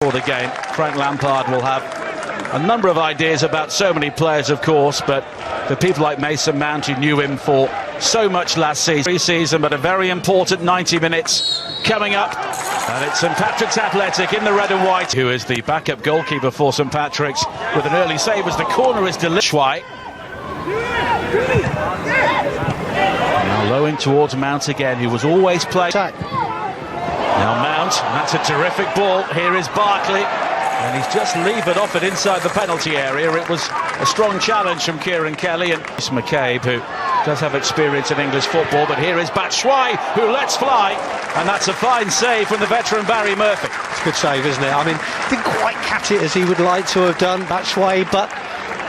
For the game, Frank Lampard will have a number of ideas about so many players, of course, but for people like Mason Mount, who knew him for so much last season, but a very important 90 minutes coming up. And it's St Patrick's Athletic in the red and white, who is the backup goalkeeper for St Patrick's, with an early save as the corner is delicious. Now low in towards Mount again, who was always playing. Now Mount, that's a terrific ball. Here is Barkley, and he's just levered off it inside the penalty area. It was a strong challenge from Kieran Kelly and McCabe, who does have experience in English football. But here is Batshuayi, who lets fly, and that's a fine save from the veteran Barry Murphy. It's a good save, isn't it? I mean, didn't quite catch it as he would like to have done, Batshuayi, but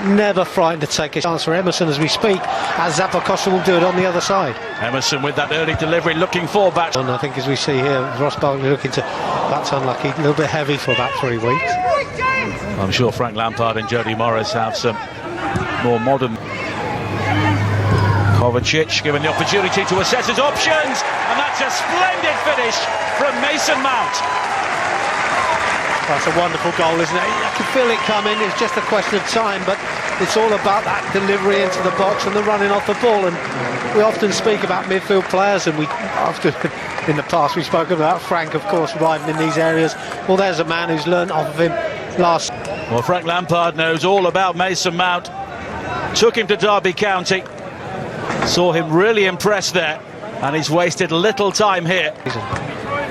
never frightened to take a chance for Emerson as we speak, as Zappacosta will do it on the other side. Emerson with that early delivery, looking for back. And I think as we see here, Ross Barkley looking to, that's unlucky, a little bit heavy for about 3 weeks. I'm sure Frank Lampard and Jody Morris have some more modern. Kovacic given the opportunity to assess his options, and that's a splendid finish from Mason Mount. That's a wonderful goal, isn't it? I can feel it coming, it's just a question of time, but it's all about that delivery into the box and the running off the ball. And we often speak about midfield players, and we often, in the past, we've spoken about Frank, of course, arriving in these areas. Well, there's a man who's learnt off of him last. Well, Frank Lampard knows all about Mason Mount. Took him to Derby County. Saw him really impressed there, and he's wasted little time here.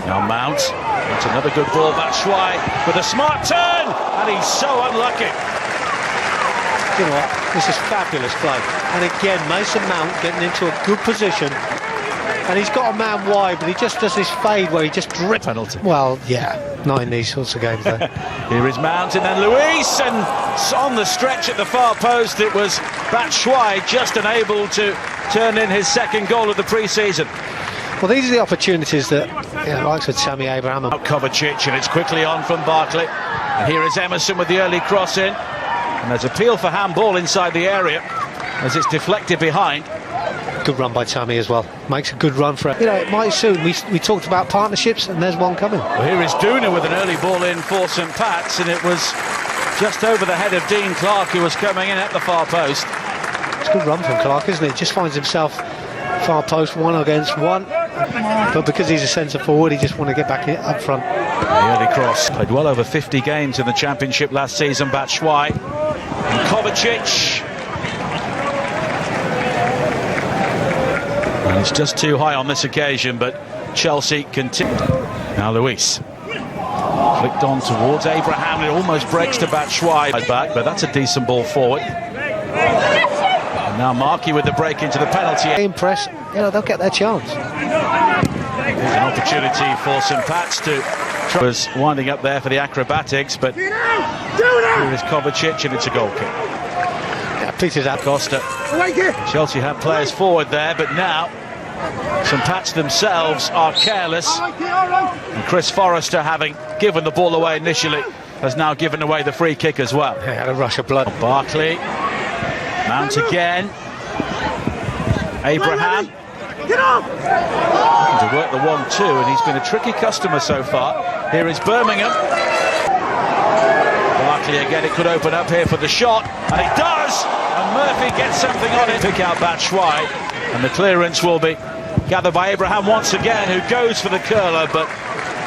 Now Mount, it's another good ball, Batshuayi with a smart turn, and he's so unlucky. You know what, this is fabulous play, and again Mason Mount getting into a good position, and he's got a man wide, but he just does this fade where he just drips. Penalty. Well, yeah, not in these sorts of games though. Here is Mount, and then Luis, and on the stretch at the far post it was Batshuayi just unable to turn in his second goal of the pre-season. Well, these are the opportunities that, likes with Tammy Abraham. Kovacic, and it's quickly on from Barkley. And here is Emerson with the early cross in. And there's appeal for handball inside the area as it's deflected behind. Good run by Tammy as well. Makes a good run for it. You know, it might soon. We talked about partnerships, and there's one coming. Well, here is Duna with an early ball in for St Pat's, and it was just over the head of Dean Clark, who was coming in at the far post. It's a good run from Clark, isn't it? Just finds himself far post, 1 against 1. But because he's a centre forward, he just want to get back up front. The early cross. Played well over 50 games in the Championship last season, Batshuayi. And Kovacic. And it's just too high on this occasion, but Chelsea continue. Now Luis. Flicked on towards Abraham. It almost breaks to Batshuayi back, but that's a decent ball forward. And now Markey with the break into the penalty. Impress, they'll get their chance. There's an opportunity for St Pat's to was winding up there for the acrobatics, but here is Kovacic, and it's a goal kick. Yeah, Peter's out. Costa. Chelsea have players forward there, but now St Pat's themselves are careless, and Chris Forrester, having given the ball away initially, has now given away the free kick as well. He had a rush of blood. Barkley, Mount again, Abraham. Looking to work the 1-2, and he's been a tricky customer so far. Here is Birmingham. Barkley again, it could open up here for the shot, and it does! And Murphy gets something on it. Pick out Batshuayi, and the clearance will be gathered by Abraham once again, who goes for the curler, but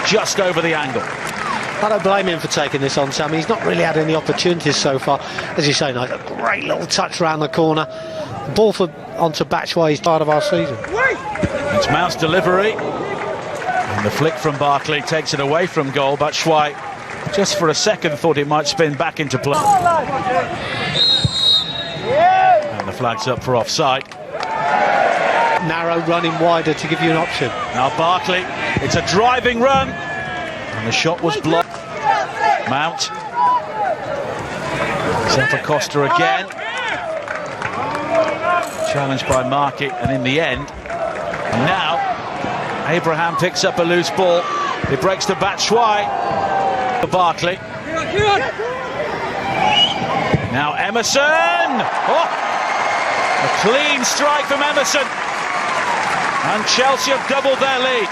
just over the angle. I don't blame him for taking this on, Sammy. He's not really had any opportunities so far. As you say, like a great little touch around the corner. The ball onto Batshuayi's part of our season. It's Mount's delivery, and the flick from Barkley takes it away from goal. Batshuayi, just for a second, thought it might spin back into play. And the flag's up for offside. Narrow, running wider to give you an option. Now Barkley, it's a driving run, and the shot was blocked. Mount. Zappacosta again. Challenged by Markey, and in the end, now Abraham picks up a loose ball. It breaks to Batshuayi. Barkley. Now Emerson. Oh, a clean strike from Emerson, and Chelsea have doubled their lead.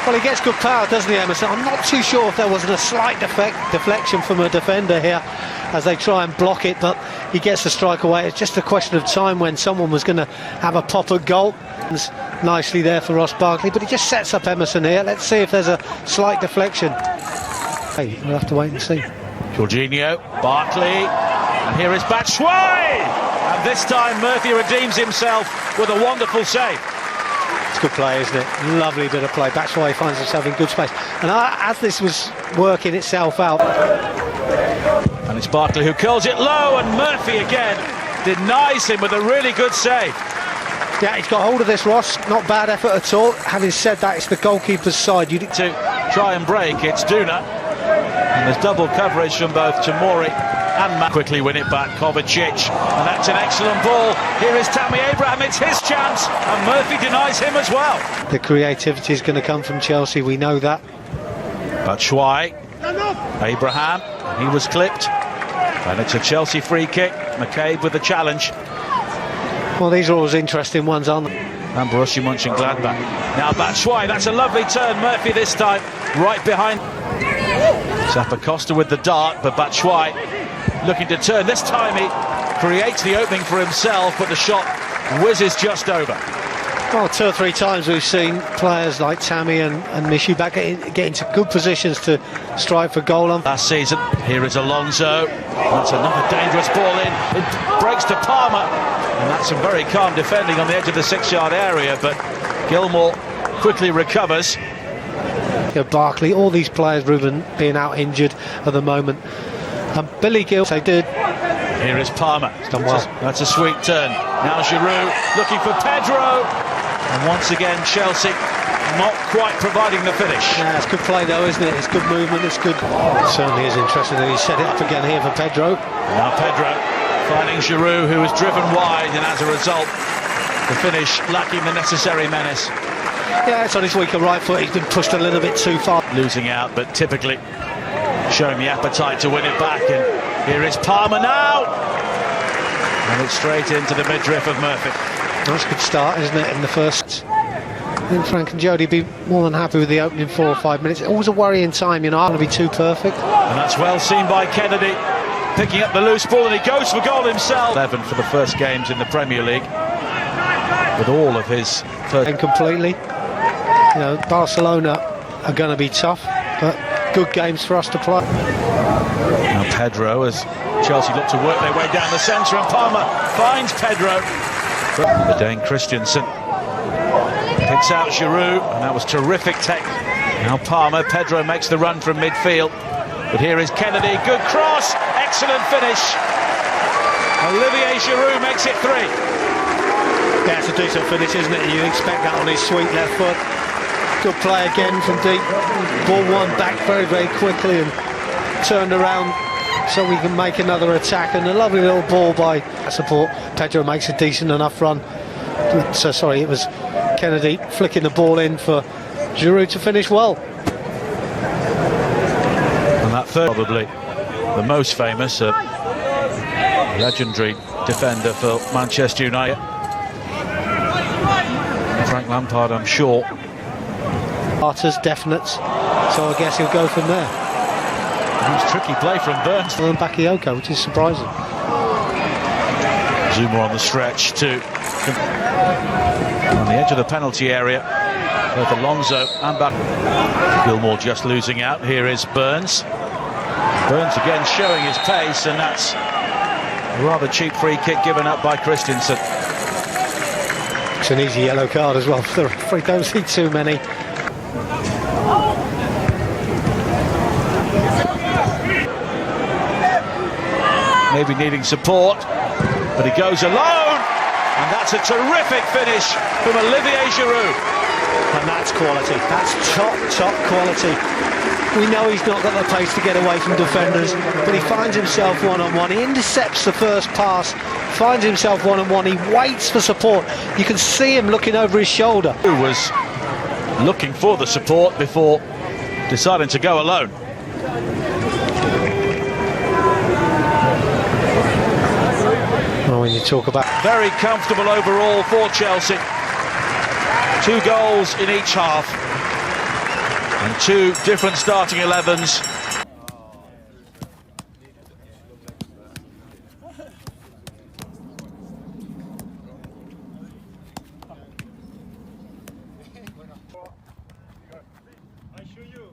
Well, he gets good power, doesn't he, Emerson? I'm not too sure if there wasn't a slight deflection from a defender here as they try and block it, but he gets the strike away. It's just a question of time when someone was going to have a pop at goal. Nicely there for Ross Barkley, but he just sets up Emerson here. Let's see if there's a slight deflection. Hey, we'll have to wait and see. Jorginho, Barkley, and here is Batshuayi! And this time Murphy redeems himself with a wonderful save. It's good play, isn't it? Lovely bit of play. Batshuayi finds himself in good space. And as this was working itself out... And it's Barkley who curls it low, and Murphy again denies him with a really good save. Yeah, he's got hold of this, Ross. Not bad effort at all. Having said that, it's the goalkeeper's side. To try and break, it's Duna. And there's double coverage from both Tomori and Matt. Quickly win it back, Kovacic. And that's an excellent ball. Here is Tammy Abraham, it's his chance. And Murphy denies him as well. The creativity is going to come from Chelsea, we know that. Batshuayi, Abraham, he was clipped. And it's a Chelsea free kick. McCabe with the challenge. Well, these are always interesting ones, aren't they? And Borussia Mönchengladbach. Now Batshuayi, that's a lovely turn. Murphy this time, right behind. Zappacosta with the dart, but Batshuayi looking to turn. This time he creates the opening for himself, but the shot whizzes just over. Well, 2 or 3 times we've seen players like Tammy and Mishiba get into good positions to strive for goal on. Last season, here is Alonso. That's another dangerous ball in. It breaks to Palmer. And that's some very calm defending on the edge of the 6-yard area, but Gilmour quickly recovers. Barkley, all these players, Ruben, being out injured at the moment. And Billy Gill, they did. Here is Palmer. He's done well. That's a sweet turn. Now Giroud looking for Pedro. And once again, Chelsea not quite providing the finish. Yeah, it's good play though, isn't it? It's good movement, it's good. It certainly is interesting that he set it up again here for Pedro. Now Pedro finding Giroud, who was driven wide, and as a result, the finish lacking the necessary menace. Yeah, it's on his weaker right foot. He's been pushed a little bit too far. Losing out, but typically showing the appetite to win it back. And here is Palmer now. And it's straight into the midriff of Murphy. Nice good start, isn't it, in the first. I think Frank and Jody be more than happy with the opening 4 or 5 minutes. Always a worrying time, you know, I don't want to be too perfect. And that's well seen by Kennedy, picking up the loose ball, and he goes for goal himself. 11 for the first games in the Premier League, with all of his first. And completely, you know, Barcelona are going to be tough, but good games for us to play. Now Pedro, as Chelsea look to work their way down the centre, and Palmer finds Pedro. But Dane Christensen picks out Giroud, and that was terrific tech. Now Palmer, Pedro makes the run from midfield. But here is Kennedy, good cross, excellent finish. Olivier Giroud makes it 3. Yeah, it's a decent finish, isn't it? You expect that on his sweet left foot. Good play again from deep. Ball won back very, very quickly and turned around so we can make another attack. And a lovely little ball by support. Pedro makes a decent enough run. So sorry, it was Kennedy flicking the ball in for Giroud to finish well. And that third, probably the most famous, legendary defender for Manchester United. Frank Lampard, I'm sure. Arters, definites, so I guess he'll go from there. It was tricky play from Burns. And Bakayoko, which is surprising. Zuma on the stretch too. On the edge of the penalty area, both Alonso and Gilmour just losing out. Here is Burns. Burns again showing his pace, and that's a rather cheap free kick given up by Christensen. It's an easy yellow card as well for the referee. Don't see too many. Maybe needing support, but he goes alone, and that's a terrific finish from Olivier Giroud. And that's quality. That's top quality. We know he's not got the pace to get away from defenders, but he finds himself one-on-one. He intercepts the first pass, finds himself one-on-one. He waits for support. You can see him looking over his shoulder. Who was looking for the support before deciding to go alone. Well, when you talk about... Very comfortable overall for Chelsea. 2 goals in each half. And two different starting 11s. I show you.